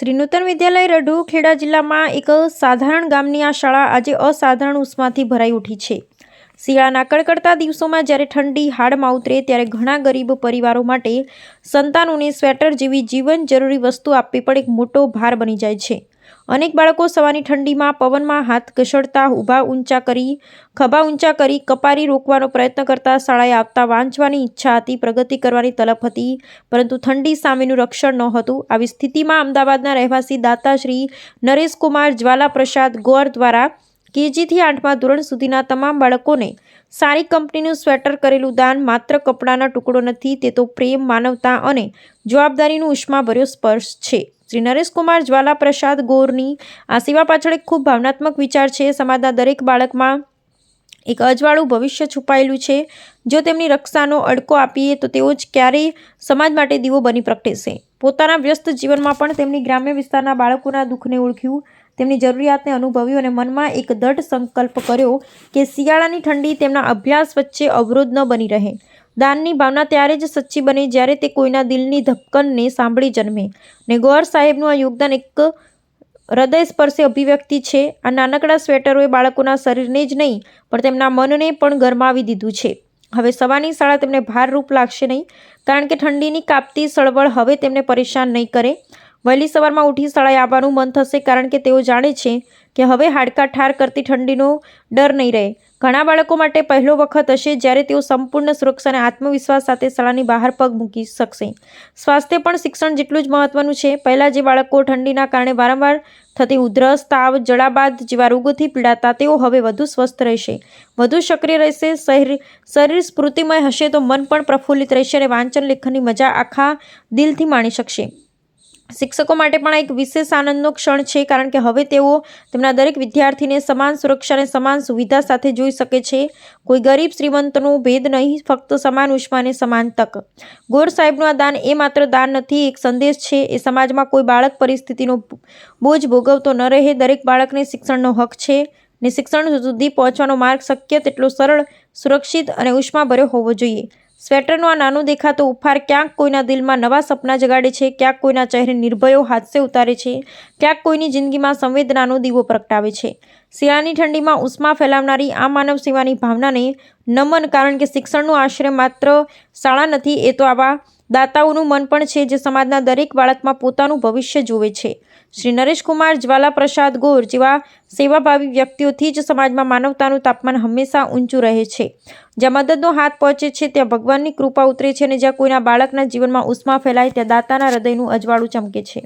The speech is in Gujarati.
શ્રી નૂતન વિદ્યાલય રઢુ ખેડા જિલ્લામાં એક સાધારણ ગામની આ શાળા આજે અસાધારણ ઉષ્માથી ભરાઈ ઉઠી છે। શિયાળાના કડકડતા દિવસોમાં જ્યારે ઠંડી હાડમાં ઉતરે ત્યારે ઘણા ગરીબ પરિવારો માટે સંતાનોને સ્વેટર જેવી જીવન જરૂરી વસ્તુ આપવી પણ એક મોટો ભાર બની જાય છે। અનેક બાળકો સવારની ઠંડીમાં પવનમાં હાથ ઘસડતા ખભા ઊંચા કરી કપારી રોકવાનો પ્રયત્ન કરતા શાળાએ આવતા વાંચવાની ઈચ્છા હતી, પ્રગતિ કરવાની તલપ હતી, પરંતુ ઠંડી સામેનું રક્ષણ નહોતું। આવી સ્થિતિમાં અમદાવાદના રહેવાસી દાતા શ્રી નરેશકુમાર જ્વાલાપ્રસાદ ગોર દ્વારા KG થી 8મા ધોરણ સુધીના તમામ બાળકોને સારી કંપનીનું સ્વેટર કરેલું દાન માત્ર કપડાનો ટુકડો નથી, તે તો પ્રેમ, માનવતા અને જવાબદારીનું ઉષ્માભર્યો સ્પર્શ છે। શ્રી નરેશકુમાર જ્વાલાપ્રસાદ ગોરની આ સેવા પાછળ એક ખૂબ ભાવનાત્મક વિચાર છે। સમાજના દરેક બાળકમાં એક અજવાળું ભવિષ્ય છુપાયેલું છે। જો તેમની રક્ષાનો અડકો આપીએ તો તેઓ જ ક્યારેય સમાજ માટે દીવો બની પ્રગટશે। પોતાના વ્યસ્ત જીવનમાં પણ તેમની ગ્રામ્ય વિસ્તારના બાળકોના દુઃખને ઓળખ્યું, તેમની જરૂરિયાતને અનુભવ્યું અને મનમાં એક દ્રઢ સંકલ્પ કર્યો કે શિયાળાની ઠંડી તેમના અભ્યાસ વચ્ચે અવરોધ ન બની રહે। દાનની ભાવના ત્યારે જ સચ્ચી બને જ્યારે તે કોઈના દિલની ધબકનને સાંભળી જન્મે, ને ગોર સાહેબનું આ યોગદાન એક હૃદયસ્પર્શી અભિવ્યક્તિ છે। આ નાનકડા સ્વેટરોએ બાળકોના શરીરને જ નહીં પણ તેમના મનને પણ ગરમાવી દીધું છે। હવે સવારની શાળા તેમને ભારરૂપ લાગશે નહીં, કારણ કે ઠંડીની કાપતી સળવળ હવે તેમને પરેશાન નહીં કરે। વહેલી સવારમાં ઉઠી શાળાએ આવવાનું મન થશે, કારણ કે તેઓ જાણે છે કે હવે હાડકાં ઠાર કરતી ઠંડીનો ડર નહીં રહે। ઘણા બાળકો માટે પહેલો વખત હશે જ્યારે તેઓ સંપૂર્ણ સુરક્ષા અને આત્મવિશ્વાસ સાથે શાળાની બહાર પગ મૂકી શકશે। સ્વાસ્થ્ય પણ શિક્ષણ જેટલું જ મહત્વનું છે। પહેલાં જે બાળકો ઠંડીના કારણે વારંવાર થતી ઉધરસ, તાવ, જડાબાદ જેવા રોગોથી પીડાતા, તેઓ હવે વધુ સ્વસ્થ રહેશે, વધુ સક્રિય રહેશે, શરીર સ્ફૂર્તિમય હશે તો મન પણ પ્રફુલ્લિત રહેશે અને વાંચન લેખનની મજા આખા દિલથી માણી શકશે। શિક્ષકો માટે પણ એક વિશેષ આનંદનો ક્ષણ છે, કારણ કે હવે તેઓ તેમના દરેક વિદ્યાર્થીને સમાન સુરક્ષા અને સમાન સુવિધા સાથે જોઈ શકે છે। કોઈ ગરીબ શ્રીમંતનો ભેદ નહીં, ફક્ત સમાન ઉષ્મા અને સમાન તક। ગોર સાહેબનું આ દાન એ માત્ર દાન નથી, એક સંદેશ છે। એ સમાજમાં કોઈ બાળક પરિસ્થિતિનો બોજ ભોગવતો ન રહે। દરેક બાળકને શિક્ષણનો હક છે, ને શિક્ષણ સુધી પહોંચવાનો માર્ગ શક્ય તેટલો સરળ, સુરક્ષિત અને ઉષ્માભર્યો હોવો જોઈએ। સ્વેટરનો આ નાનો દેખાતો ઉપહાર ક્યાંક કોઈના દિલમાં નવા સપના જગાડે છે, ક્યાંક કોઈના ચહેરે નિર્ભયો હાસ્ય ઉતારે છે, ક્યાંક કોઈની જિંદગીમાં સંવેદનાનો દીવો પ્રગટાવે છે। શિયાળાની ઠંડીમાં ઉષ્મા ફેલાવનારી આ માનવ સેવાની ભાવનાને નમન, કારણ કે શિક્ષણનું આશ્રય માત્ર શાળા નથી, એ તો આવા દાતાઓનું મન પણ છે જે સમાજના દરેક બાળકમાં પોતાનું ભવિષ્ય જુએ છે। શ્રી નરેશકુમાર જ્વાલાપ્રસાદ ગોર જેવા સેવાભાવી વ્યક્તિઓથી જ સમાજમાં માનવતાનું તાપમાન હંમેશા ઊંચું રહે છે। જ્યાં મદદનો હાથ પહોંચે છે ત્યાં ભગવાનની કૃપા ઉતરે છે, અને જ્યાં કોઈના બાળકના જીવનમાં ઉષ્મા ફેલાય ત્યાં દાતાના હૃદયનું અજવાળું ચમકે છે।